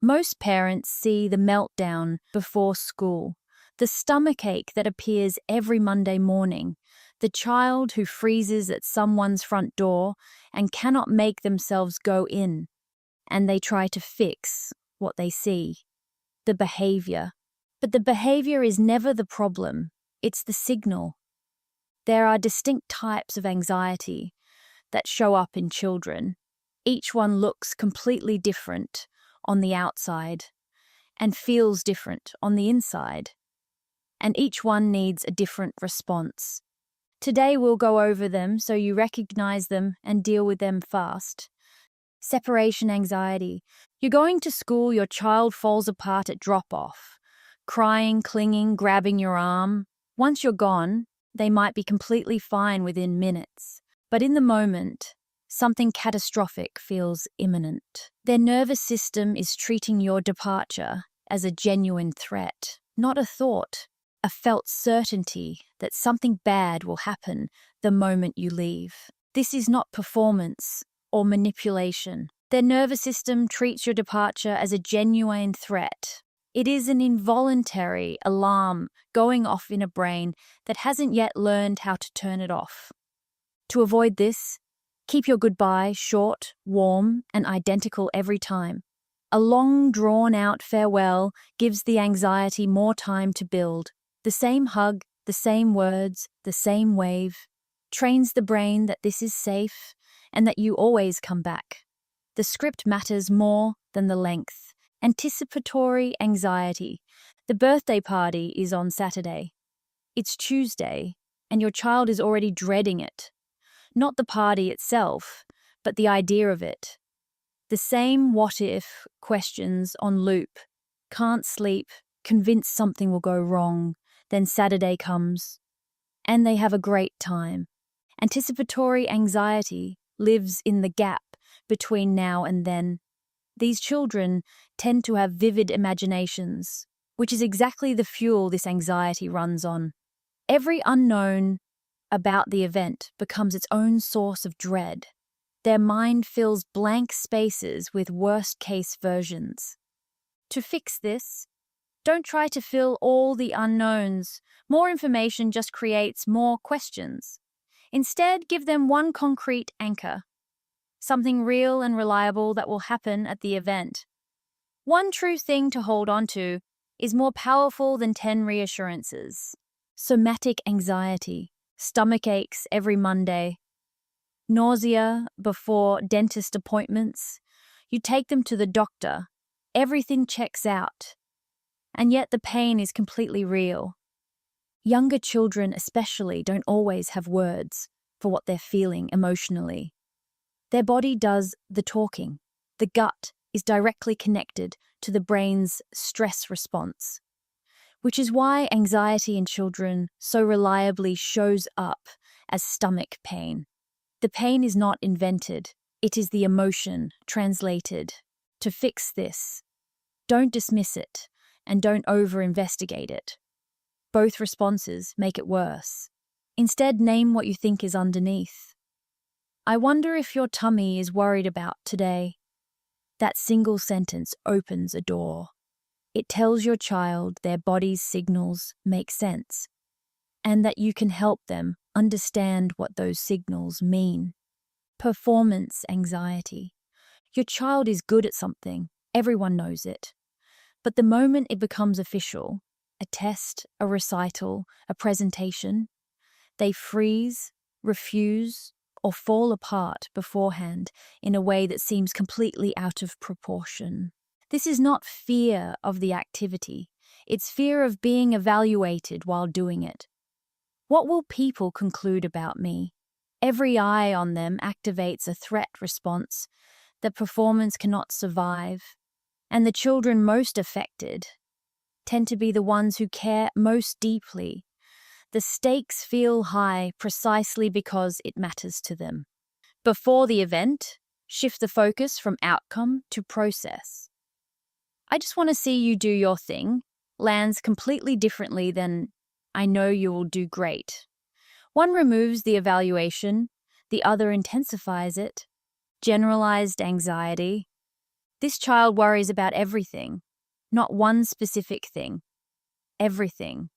Most parents see the meltdown before school, the stomachache that appears every Monday morning, the child who freezes at someone's front door and cannot make themselves go in, and they try to fix what they see, the behavior. But the behavior is never the problem, it's the signal. There are distinct types of anxiety that show up in children. Each one looks completely different on the outside and feels different on the inside. And each one needs a different response. Today we'll go over them so you recognize them and deal with them fast. Separation anxiety. You're going to school, your child falls apart at drop-off, crying, clinging, grabbing your arm. Once you're gone, they might be completely fine within minutes. But in the moment, something catastrophic feels imminent. Their nervous system is treating your departure as a genuine threat, not a thought, a felt certainty that something bad will happen the moment you leave. This is not performance or manipulation. Their nervous system treats your departure as a genuine threat. It is an involuntary alarm going off in a brain that hasn't yet learned how to turn it off. To avoid this, keep your goodbye short, warm, and identical every time. A long, drawn-out farewell gives the anxiety more time to build. The same hug, the same words, the same wave, trains the brain that this is safe and that you always come back. The script matters more than the length. Anticipatory anxiety. The birthday party is on Saturday. It's Tuesday, and your child is already dreading it. Not the party itself, but the idea of it. The same what-if questions on loop. Can't sleep, convinced something will go wrong. Then Saturday comes, and they have a great time. Anticipatory anxiety lives in the gap between now and then. These children tend to have vivid imaginations, which is exactly the fuel this anxiety runs on. Every unknown about the event becomes its own source of dread. Their mind fills blank spaces with worst-case versions. To fix this, don't try to fill all the unknowns. More information just creates more questions. Instead, give them one concrete anchor, something real and reliable that will happen at the event. One true thing to hold on to is more powerful than 10 reassurances. Somatic anxiety, stomach aches every Monday, nausea before dentist appointments. You take them to the doctor, everything checks out, and yet the pain is completely real. Younger children especially don't always have words for what they're feeling emotionally. Their body does the talking. The gut is directly connected to the brain's stress response, which is why anxiety in children so reliably shows up as stomach pain. The pain is not invented, it is the emotion translated. To fix this, don't dismiss it and don't over-investigate it. Both responses make it worse. Instead, name what you think is underneath. I wonder if your tummy is worried about today. That single sentence opens a door. It tells your child their body's signals make sense, and that you can help them understand what those signals mean. Performance anxiety. Your child is good at something, everyone knows it. But the moment it becomes official, a test, a recital, a presentation, they freeze, refuse, or fall apart beforehand in a way that seems completely out of proportion. This is not fear of the activity, it's fear of being evaluated while doing it. What will people conclude about me? Every eye on them activates a threat response that performance cannot survive, and the children most affected tend to be the ones who care most deeply. The stakes feel high precisely because it matters to them. Before the event, shift the focus from outcome to process. I just want to see you do your thing lands completely differently than I know you will do great. One removes the evaluation, the other intensifies it. Generalized anxiety. This child worries about everything, not one specific thing. Everything.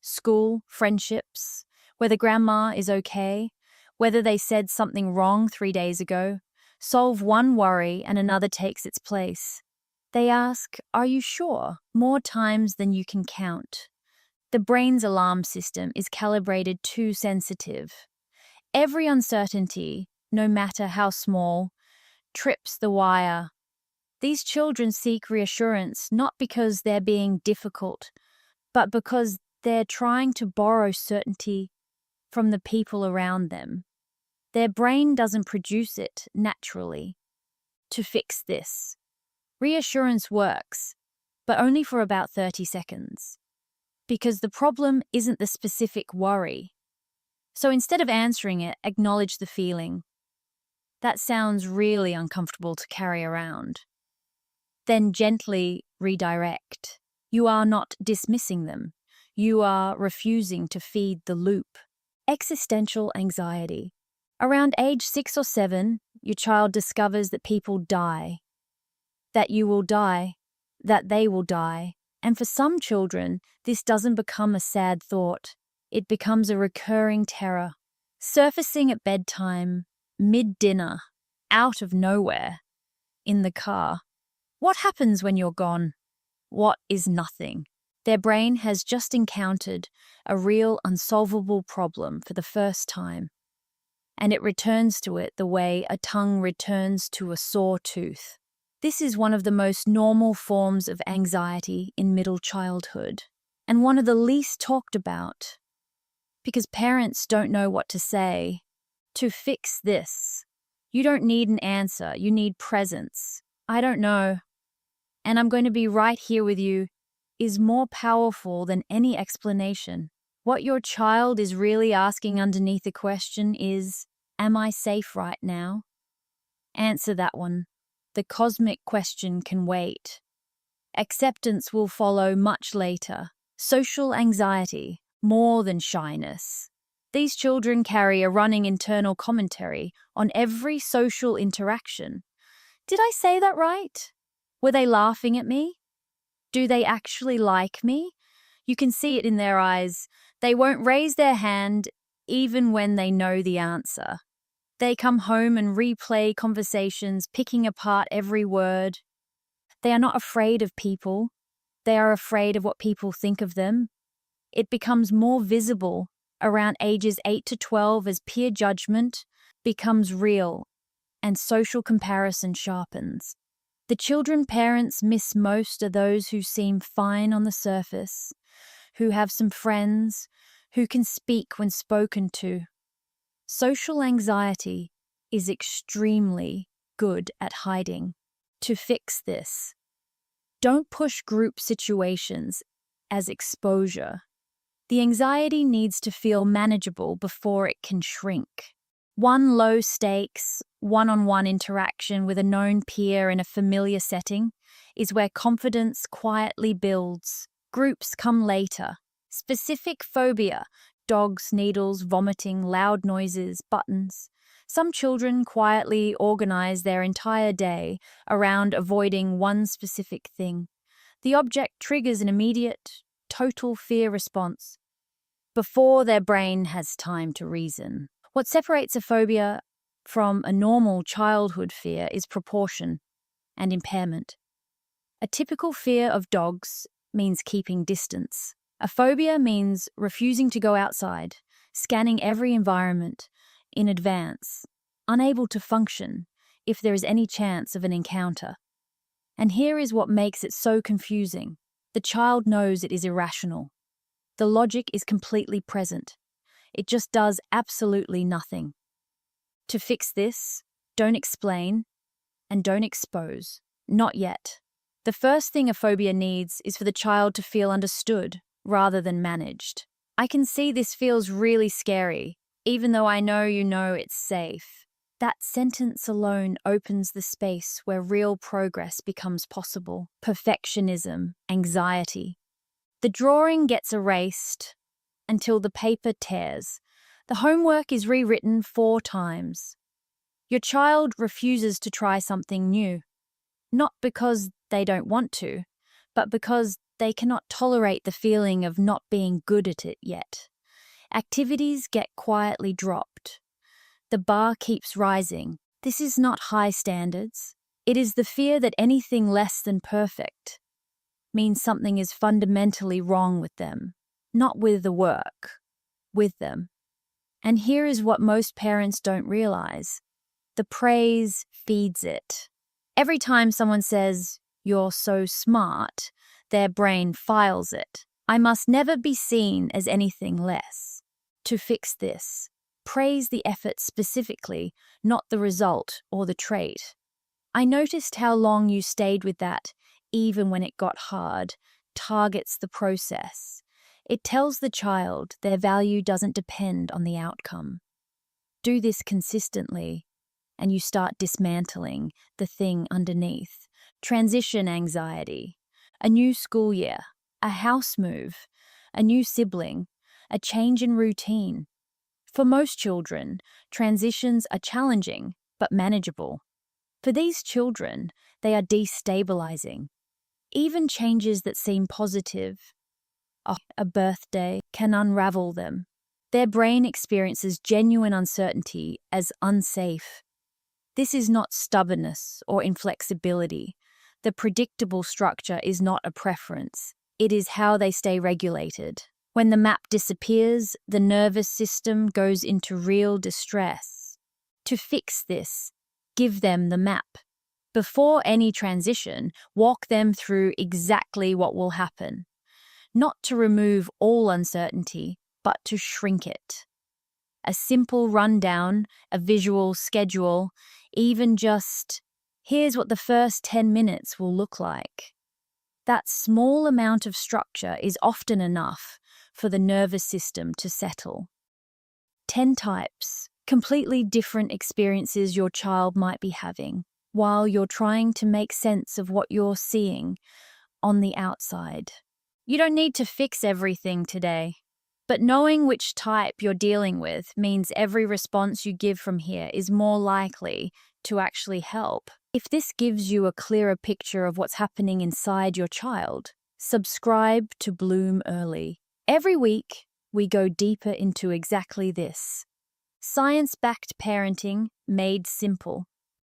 School, friendships, whether grandma is okay, whether they said something wrong 3 days ago. Solve one worry and another takes its place. They ask, "Are you sure?" more times than you can count. The brain's alarm system is calibrated too sensitive. Every uncertainty, no matter how small, trips the wire. These children seek reassurance not because they're being difficult, but because they're trying to borrow certainty from the people around them. Their brain doesn't produce it naturally. To fix this, reassurance works, but only for about 30 seconds. Because the problem isn't the specific worry. So instead of answering it, acknowledge the feeling. That sounds really uncomfortable to carry around. Then gently redirect. You are not dismissing them. You are refusing to feed the loop. Existential anxiety. Around age 6 or 7, your child discovers that people die, that you will die, that they will die. And for some children, this doesn't become a sad thought. It becomes a recurring terror, surfacing at bedtime, mid-dinner, out of nowhere, in the car. What happens when you're gone? What is nothing? Their brain has just encountered a real unsolvable problem for the first time, and it returns to it the way a tongue returns to a sore tooth. This is one of the most normal forms of anxiety in middle childhood, and one of the least talked about, because parents don't know what to say. To fix this, you don't need an answer, you need presence. "I don't know, and I'm going to be right here with you," is more powerful than any explanation. What your child is really asking underneath the question is, "Am I safe right now?" Answer that one. The cosmic question can wait. Acceptance will follow much later. Social anxiety, more than shyness. These children carry a running internal commentary on every social interaction. Did I say that right? Were they laughing at me? Do they actually like me? You can see it in their eyes. They won't raise their hand even when they know the answer. They come home and replay conversations, picking apart every word. They are not afraid of people. They are afraid of what people think of them. It becomes more visible around ages 8 to 12 as peer judgment becomes real and social comparison sharpens. The children parents miss most are those who seem fine on the surface, who have some friends, who can speak when spoken to. Social anxiety is extremely good at hiding. To fix this, don't push group situations as exposure. The anxiety needs to feel manageable before it can shrink. One low-stakes, one-on-one interaction with a known peer in a familiar setting is where confidence quietly builds. Groups come later. Specific phobia, dogs, needles, vomiting, loud noises, buttons. Some children quietly organize their entire day around avoiding one specific thing. The object triggers an immediate, total fear response before their brain has time to reason. What separates a phobia from a normal childhood fear is proportion and impairment. A typical fear of dogs means keeping distance. A phobia means refusing to go outside, scanning every environment in advance, unable to function if there is any chance of an encounter. And here is what makes it so confusing. The child knows it is irrational. The logic is completely present. It just does absolutely nothing. To fix this, don't explain and don't expose. Not yet. The first thing a phobia needs is for the child to feel understood rather than managed. I can see this feels really scary, even though I know you know it's safe. That sentence alone opens the space where real progress becomes possible. Perfectionism, anxiety. The drawing gets erased until the paper tears. The homework is rewritten 4 times. Your child refuses to try something new. not because they don't want to, but because they cannot tolerate the feeling of not being good at it yet. Activities get quietly dropped. The bar keeps rising. This is not high standards. It is the fear that anything less than perfect means something is fundamentally wrong with them, not with the work, with them. And here is what most parents don't realize. The praise feeds it. Every time someone says, "You're so smart," their brain files it. I must never be seen as anything less. To fix this, praise the effort specifically, not the result or the trait. I noticed how long you stayed with that, even when it got hard, targets the process. It tells the child their value doesn't depend on the outcome. Do this consistently, and you start dismantling the thing underneath. Transition anxiety, a new school year, a house move, a new sibling, a change in routine. For most children, transitions are challenging but manageable. For these children, they are destabilizing. Even changes that seem positive, a birthday, can unravel them. Their brain experiences genuine uncertainty as unsafe. This is not stubbornness or inflexibility. The predictable structure is not a preference. It is how they stay regulated. When the map disappears, the nervous system goes into real distress. To fix this, give them the map. Before any transition, walk them through exactly what will happen. Not to remove all uncertainty, but to shrink it. A simple rundown, a visual schedule, even just, here's what the first 10 minutes will look like. That small amount of structure is often enough for the nervous system to settle. 10 types, completely different experiences your child might be having while you're trying to make sense of what you're seeing on the outside. You don't need to fix everything today, but knowing which type you're dealing with means every response you give from here is more likely to actually help. If this gives you a clearer picture of what's happening inside your child, subscribe to Bloom Early. Every week, we go deeper into exactly this. Science-backed parenting made simple.